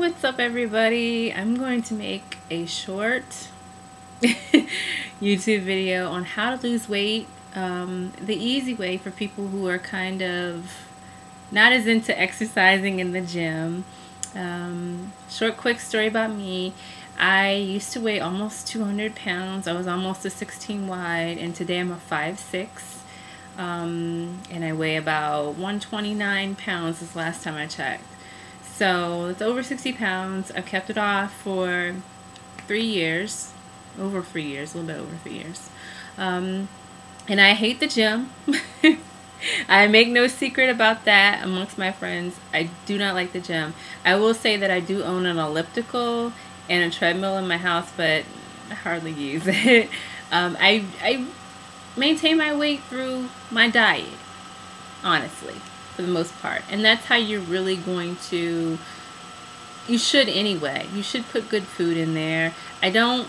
what's up everybody? I'm going to make a short YouTube video on how to lose weight, the easy way for people who are kind of not as into exercising in the gym. Short quick story about me. I used to weigh almost 200 pounds. I was almost a 16 wide, and today I'm a 5'6". And I weigh about 129 pounds this last time I checked. So it's over 60 pounds. I've kept it off for 3 years, over 3 years, a little bit over 3 years. And I hate the gym. I make no secret about that amongst my friends. I do not like the gym. I will say that I do own an elliptical and a treadmill in my house, but I hardly use it. I maintain my weight through my diet, honestly, for the most part. And that's how you're really going to, you should anyway. You should put good food in there. I don't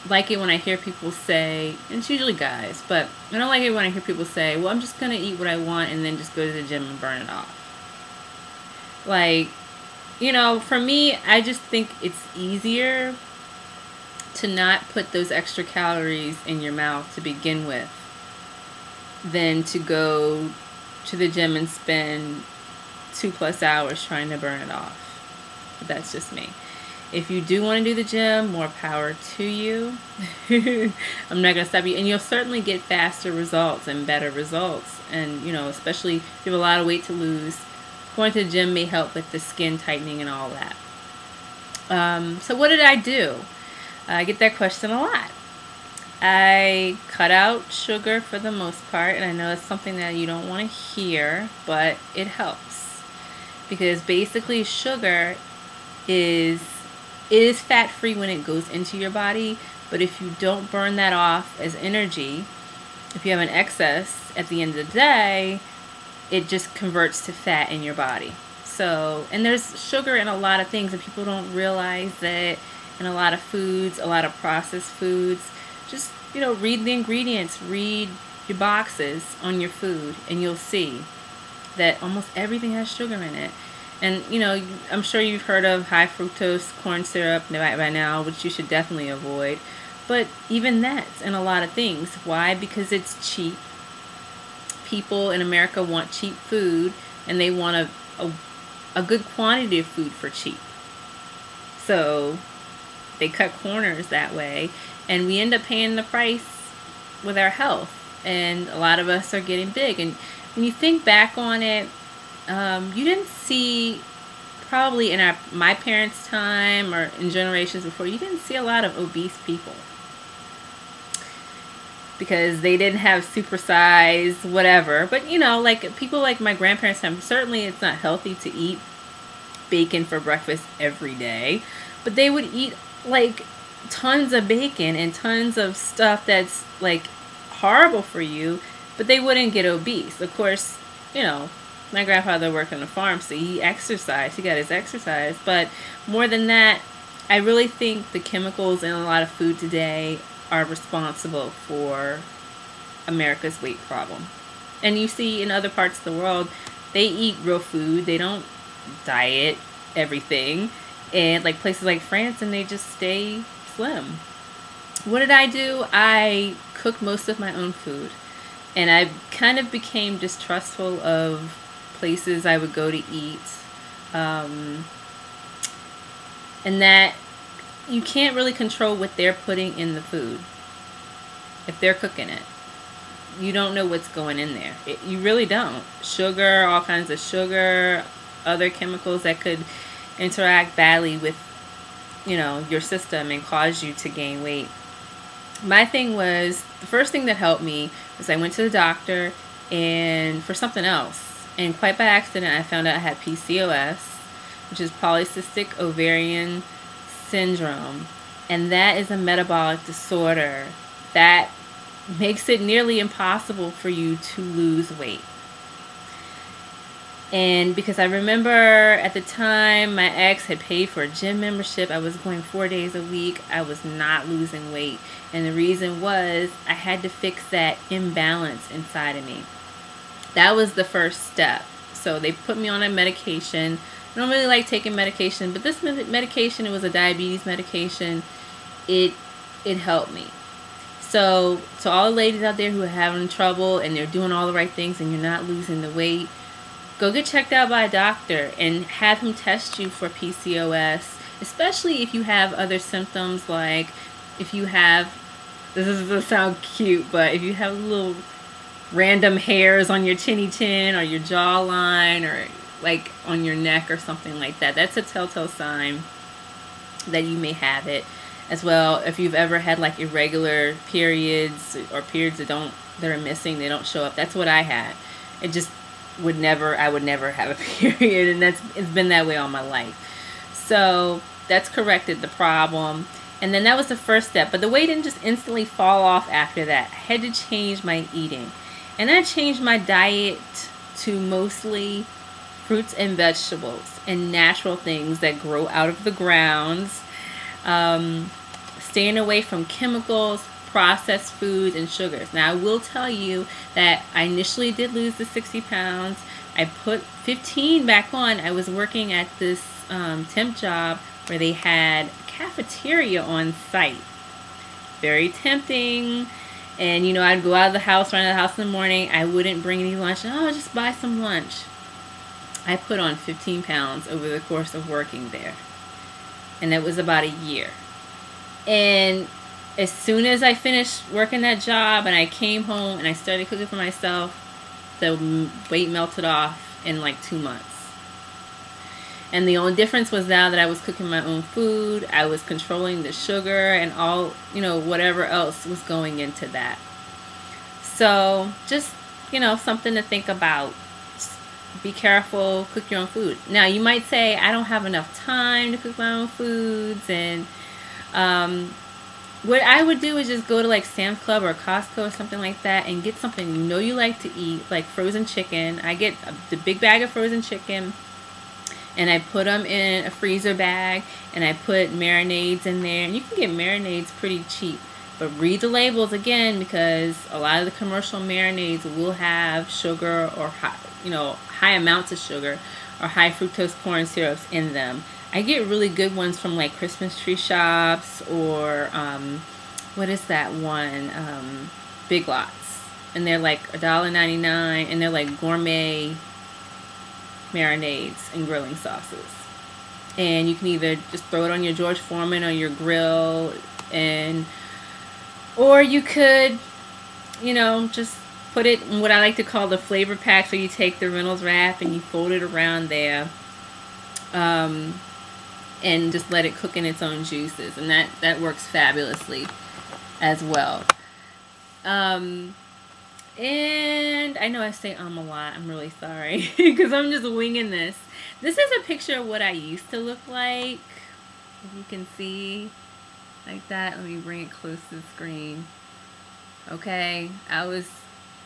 like it when I hear people say, and it's usually guys, but I don't like it when I hear people say, well, I'm just going to eat what I want and then just go to the gym and burn it off. Like, you know, for me, I just think it's easier to not put those extra calories in your mouth to begin with than to go to the gym and spend 2+ hours trying to burn it off. But that's just me. If you do want to do the gym, more power to you. I'm not going to stop you. And you'll certainly get faster results and better results. And, you know, especially if you have a lot of weight to lose, going to the gym may help with the skin tightening and all that. So what did I do? I get that question a lot. I cut out sugar for the most part, and I know it's something that you don't want to hear, but it helps. Because basically sugar is fat-free when it goes into your body, but if you don't burn that off as energy, if you have an excess at the end of the day, it just converts to fat in your body. So, and there's sugar in a lot of things, and people don't realize that in a lot of foods, a lot of processed foods. Just, you know, read the ingredients, read your boxes on your food, and you'll see that almost everything has sugar in it. And, you know, I'm sure you've heard of high fructose corn syrup by now, which you should definitely avoid. But even that's in a lot of things. Why? Because it's cheap. People in America want cheap food, and they want a good quantity of food for cheap. So they cut corners that way, and we end up paying the price with our health. And a lot of us are getting big. And when you think back on it, you didn't see, probably in my parents' time or in generations before, you didn't see a lot of obese people. Because they didn't have supersize, whatever. But, you know, like people like my grandparents' time, certainly it's not healthy to eat bacon for breakfast every day. But they would eat like tons of bacon and tons of stuff that's like horrible for you, but they wouldn't get obese. Of course, you know, my grandfather worked on a farm, so he exercised, he got his exercise. But more than that, I really think the chemicals in a lot of food today are responsible for America's weight problem. And you see in other parts of the world, they eat real food, they don't diet everything. And like places like France, and they just stay slim. What did I do? I cooked most of my own food, and I kind of became distrustful of places I would go to eat, and that you can't really control what they're putting in the food. If they're cooking it, you don't know what's going in there. You really don't. Sugar, all kinds of sugar, other chemicals that could interact badly with, you know, your system and cause you to gain weight. My thing was, the first thing that helped me was I went to the doctor and for something else, and quite by accident I found out I had PCOS, which is polycystic ovarian syndrome, and that is a metabolic disorder that makes it nearly impossible for you to lose weight. And because I remember at the time my ex had paid for a gym membership, I was going 4 days a week, I was not losing weight. And the reason was I had to fix that imbalance inside of me. That was the first step. So they put me on a medication I don't really like taking medication, but this medication, it was a diabetes medication. It helped me. So to all the ladies out there who are having trouble and they're doing all the right things and you're not losing the weight, go get checked out by a doctor and have him test you for PCOS, especially if you have other symptoms, like if you have, this doesn't sound cute, but if you have little random hairs on your chinny chin or your jawline or like on your neck or something like that. That's a telltale sign that you may have it. As well, if you've ever had like irregular periods or periods that are missing, they don't show up. That's what I had. It just I would never have a period, and it's been that way all my life. So that's corrected the problem. And then that was the first step. But the weight didn't just instantly fall off after that. I had to change my eating. And I changed my diet to mostly fruits and vegetables and natural things that grow out of the grounds. Staying away from chemicals, processed foods, and sugars. Now, I will tell you that I initially did lose the 60 pounds. I put 15 back on. I was working at this temp job where they had a cafeteria on site. Very tempting. And, you know, I'd go out of the house, run out of the house in the morning. I wouldn't bring any lunch. Oh, just buy some lunch. I put on 15 pounds over the course of working there. And that was about a year. And as soon as I finished working that job and I came home and I started cooking for myself, the weight melted off in like 2 months. And the only difference was now that I was cooking my own food, I was controlling the sugar and all, you know, whatever else was going into that. So just, you know, something to think about. Be careful, cook your own food. Now, you might say, I don't have enough time to cook my own foods, and what I would do is just go to like Sam's Club or Costco or something like that and get something you know you like to eat, like frozen chicken. I get the big bag of frozen chicken and I put them in a freezer bag and I put marinades in there. And you can get marinades pretty cheap, but read the labels again, because a lot of the commercial marinades will have sugar or high amounts of sugar or high fructose corn syrups in them. I get really good ones from like Christmas tree shops or what is that one? Big Lots. And they're like $1.99 and they're like gourmet marinades and grilling sauces. And you can either just throw it on your George Foreman or your grill, or you could, you know, just put it in what I like to call the flavor pack. So you take the Reynolds wrap and you fold it around there. And just let it cook in its own juices, and that works fabulously as well. And I know I say a lot. I'm really sorry because I'm just winging this. This is a picture of what I used to look like. If you can see like that. Let me bring it close to the screen. Okay, I was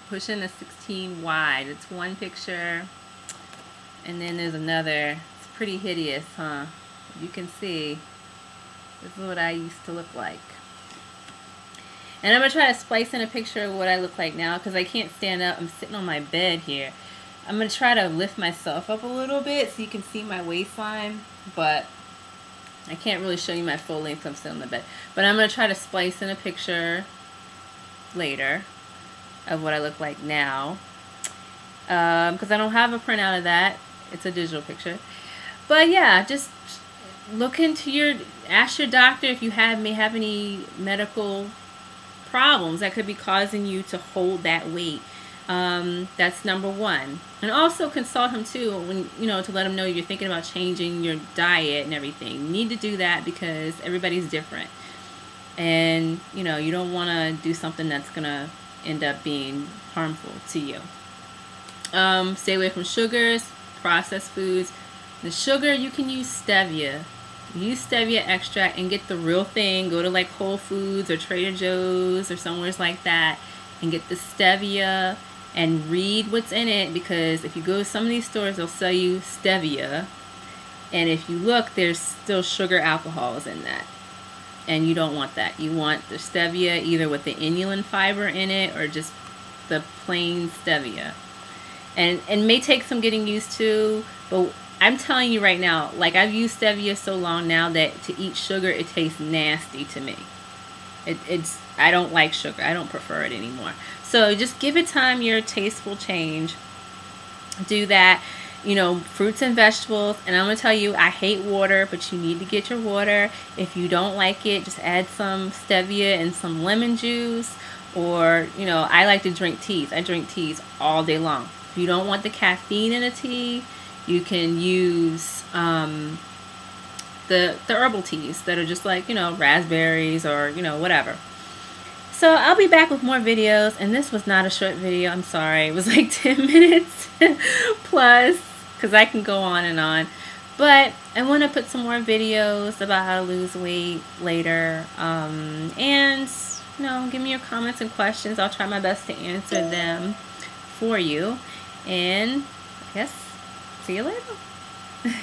pushing a 16 wide. It's one picture, and then there's another. It's pretty hideous, huh? You can see this is what I used to look like. And I'm going to try to splice in a picture of what I look like now, because I can't stand up. I'm sitting on my bed here. I'm going to try to lift myself up a little bit so you can see my waistline, but I can't really show you my full length. I'm sitting on the bed. But I'm going to try to splice in a picture later of what I look like now, because I don't have a printout of that. It's a digital picture. But yeah, just look into ask your doctor if you may have any medical problems that could be causing you to hold that weight. That's number one. And also consult him too, when, you know, to let him know you're thinking about changing your diet and everything. You need to do that because everybody's different. And, you know, you don't want to do something that's going to end up being harmful to you. Stay away from sugars, processed foods. The sugar, you can use stevia. Use stevia extract and get the real thing. Go to like Whole Foods or Trader Joe's or somewhere like that and get the stevia and read what's in it, because if you go to some of these stores, they'll sell you stevia, and if you look, there's still sugar alcohols in that, and you don't want that. You want the stevia either with the inulin fiber in it or just the plain stevia. And it may take some getting used to, but I'm telling you right now, like I've used stevia so long now that to eat sugar, it tastes nasty to me. I don't like sugar. I don't prefer it anymore. So just give it time. Your taste will change. Do that. You know, fruits and vegetables. And I'm going to tell you, I hate water, but you need to get your water. If you don't like it, just add some stevia and some lemon juice. Or, you know, I like to drink teas. I drink teas all day long. If you don't want the caffeine in a tea, you can use the herbal teas that are just like, you know, raspberries or, you know, whatever. So I'll be back with more videos, and this was not a short video. I'm sorry. It was like 10 minutes plus, because I can go on and on. But I want to put some more videos about how to lose weight later. And, you know, give me your comments and questions. I'll try my best to answer them for you. And I guess see you later.